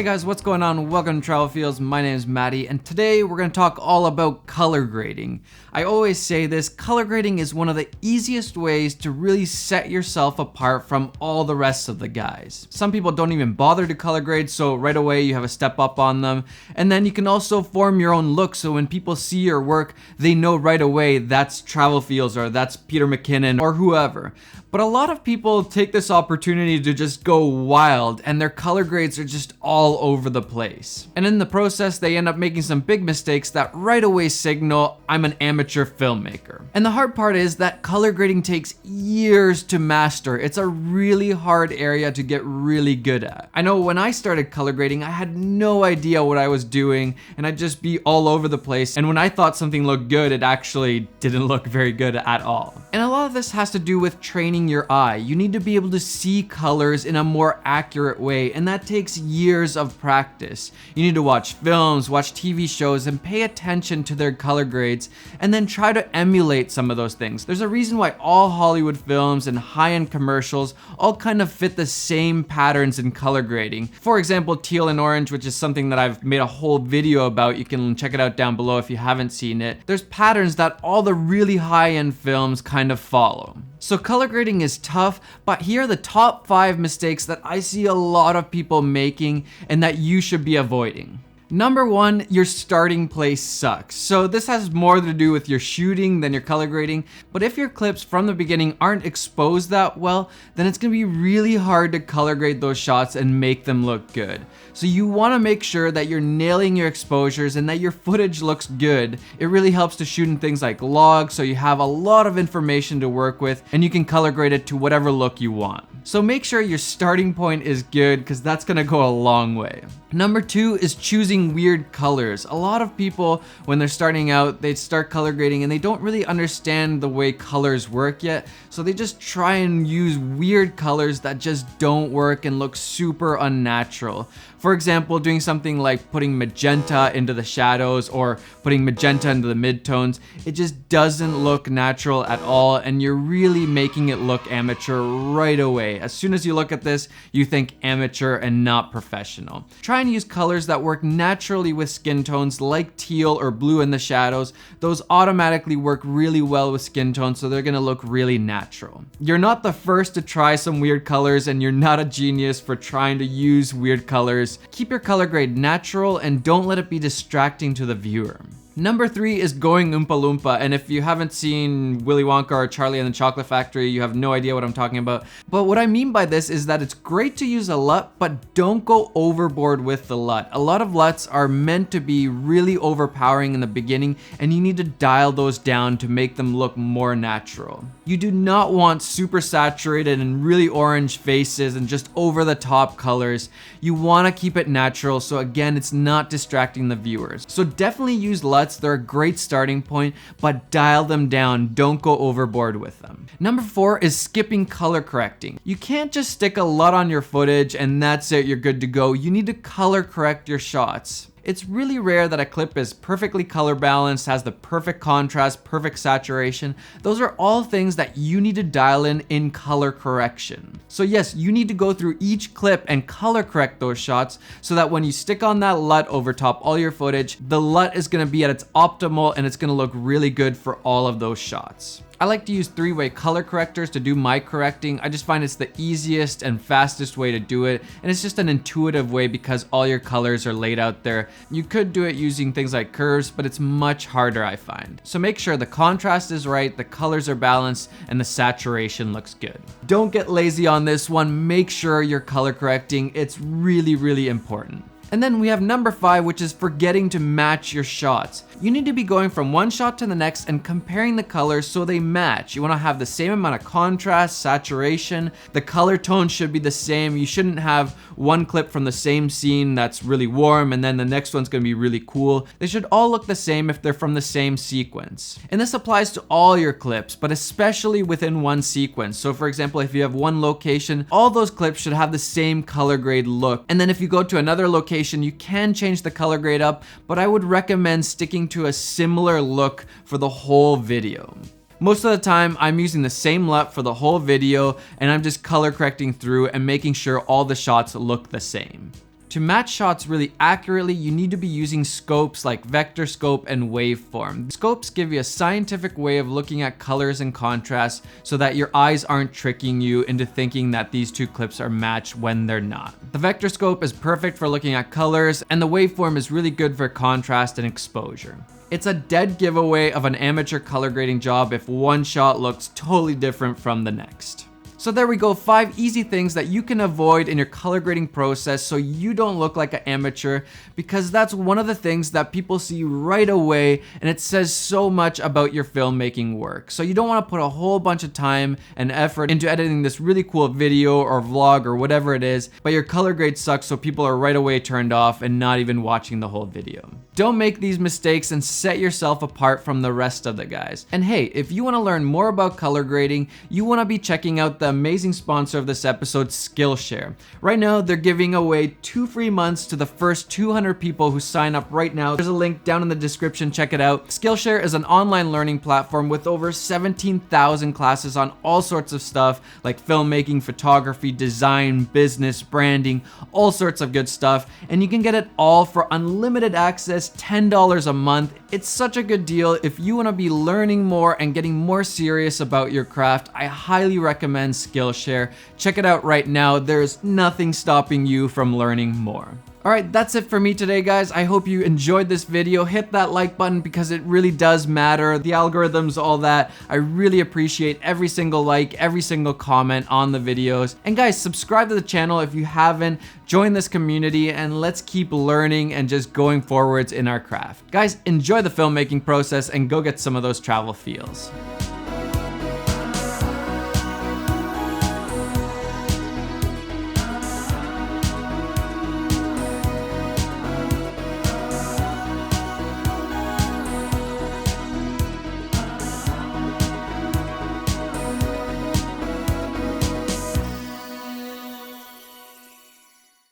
Hey guys, what's going on? Welcome to Travel Feels. My name is Maddie, and today we're going to talk all about color grading. I always say this, color grading is one of the easiest ways to really set yourself apart from all the rest of the guys. Some people don't even bother to color grade, so right away you have a step up on them. And then you can also form your own look, so when people see your work, they know right away that's Travel Feels or that's Peter McKinnon or whoever. But a lot of people take this opportunity to just go wild, and their color grades are just all over the place. And in the process, they end up making some big mistakes that right away signal, I'm an amateur filmmaker. And the hard part is that color grading takes years to master. It's a really hard area to get really good at. I know when I started color grading, I had no idea what I was doing, and I'd just be all over the place. And when I thought something looked good, it actually didn't look very good at all. And a lot of this has to do with training your eye. You need to be able to see colors in a more accurate way, and that takes years of practice. You need to watch films, watch TV shows, and pay attention to their color grades, and then try to emulate some of those things. There's a reason why all Hollywood films and high-end commercials all kind of fit the same patterns in color grading. For example, teal and orange, which is something that I've made a whole video about. You can check it out down below if you haven't seen it. There's patterns that all the really high-end films kind of follow. So color grading is tough, but here are the top 5 mistakes that I see a lot of people making and that you should be avoiding. Number 1, your starting place sucks. So this has more to do with your shooting than your color grading, but if your clips from the beginning aren't exposed that well, then it's gonna be really hard to color grade those shots and make them look good. So you wanna make sure that you're nailing your exposures and that your footage looks good. It really helps to shoot in things like log, so you have a lot of information to work with and you can color grade it to whatever look you want. So make sure your starting point is good, because that's gonna go a long way. Number 2 is choosing weird colors. A lot of people, when they're starting out, they start color grading and they don't really understand the way colors work yet, so they just try and use weird colors that just don't work and look super unnatural. For example, doing something like putting magenta into the shadows or putting magenta into the midtones, it just doesn't look natural at all, and you're really making it look amateur right away. As soon as you look at this, you think amateur and not professional. Try and use colors that work naturally with skin tones like teal or blue in the shadows. Those automatically work really well with skin tones, so they're gonna look really natural. You're not the first to try some weird colors, and you're not a genius for trying to use weird colors. Keep your color grade natural and don't let it be distracting to the viewer. Number 3 is going Oompa Loompa, and if you haven't seen Willy Wonka or Charlie and the Chocolate Factory, you have no idea what I'm talking about. But what I mean by this is that it's great to use a LUT, but don't go overboard with the LUT. A lot of LUTs are meant to be really overpowering in the beginning, and you need to dial those down to make them look more natural. You do not want super saturated and really orange faces and just over the top colors. You want to keep it natural, so again, it's not distracting the viewers. So definitely use LUTs. They're a great starting point, but dial them down. Don't go overboard with them. Number 4 is skipping color correcting. You can't just stick a LUT on your footage and that's it, you're good to go. You need to color correct your shots. It's really rare that a clip is perfectly color balanced, has the perfect contrast, perfect saturation. Those are all things that you need to dial in color correction. So yes, you need to go through each clip and color correct those shots so that when you stick on that LUT over top all your footage, the LUT is gonna be at its optimal and it's gonna look really good for all of those shots. I like to use 3-way color correctors to do my correcting. I just find it's the easiest and fastest way to do it, and it's just an intuitive way because all your colors are laid out there. You could do it using things like curves, but it's much harder, I find. So make sure the contrast is right, the colors are balanced, and the saturation looks good. Don't get lazy on this one. Make sure you're color correcting. It's really, really important. And then we have number 5, which is forgetting to match your shots. You need to be going from one shot to the next and comparing the colors so they match. You want to have the same amount of contrast, saturation. The color tone should be the same. You shouldn't have one clip from the same scene that's really warm and then the next one's going to be really cool. They should all look the same if they're from the same sequence. And this applies to all your clips, but especially within one sequence. So for example, if you have one location, all those clips should have the same color grade look. And then if you go to another location, you can change the color grade up, but I would recommend sticking to a similar look for the whole video. Most of the time, I'm using the same LUT for the whole video, and I'm just color correcting through and making sure all the shots look the same. To match shots really accurately, you need to be using scopes like vector scope and waveform. Scopes give you a scientific way of looking at colors and contrast so that your eyes aren't tricking you into thinking that these two clips are matched when they're not. The vector scope is perfect for looking at colors, and the waveform is really good for contrast and exposure. It's a dead giveaway of an amateur color grading job if one shot looks totally different from the next. So there we go, 5 easy things that you can avoid in your color grading process so you don't look like an amateur, because that's one of the things that people see right away, and it says so much about your filmmaking work. So you don't want to put a whole bunch of time and effort into editing this really cool video or vlog or whatever it is, but your color grade sucks so people are right away turned off and not even watching the whole video. Don't make these mistakes and set yourself apart from the rest of the guys. And hey, if you want to learn more about color grading, you want to be checking out the amazing sponsor of this episode, Skillshare. Right now, they're giving away 2 free months to the first 200 people who sign up right now. There's a link down in the description, check it out. Skillshare is an online learning platform with over 17,000 classes on all sorts of stuff like filmmaking, photography, design, business, branding, all sorts of good stuff. And you can get it all for unlimited access, $10 a month. It's such a good deal. If you want to be learning more and getting more serious about your craft, I highly recommend Skillshare. Check it out right now. There's nothing stopping you from learning more. Alright, that's it for me today, guys. I hope you enjoyed this video. Hit that like button because it really does matter. The algorithms, all that. I really appreciate every single like, every single comment on the videos. And guys, subscribe to the channel if you haven't. Join this community and let's keep learning and just going forwards in our craft. Guys, enjoy the filmmaking process and go get some of those travel feels.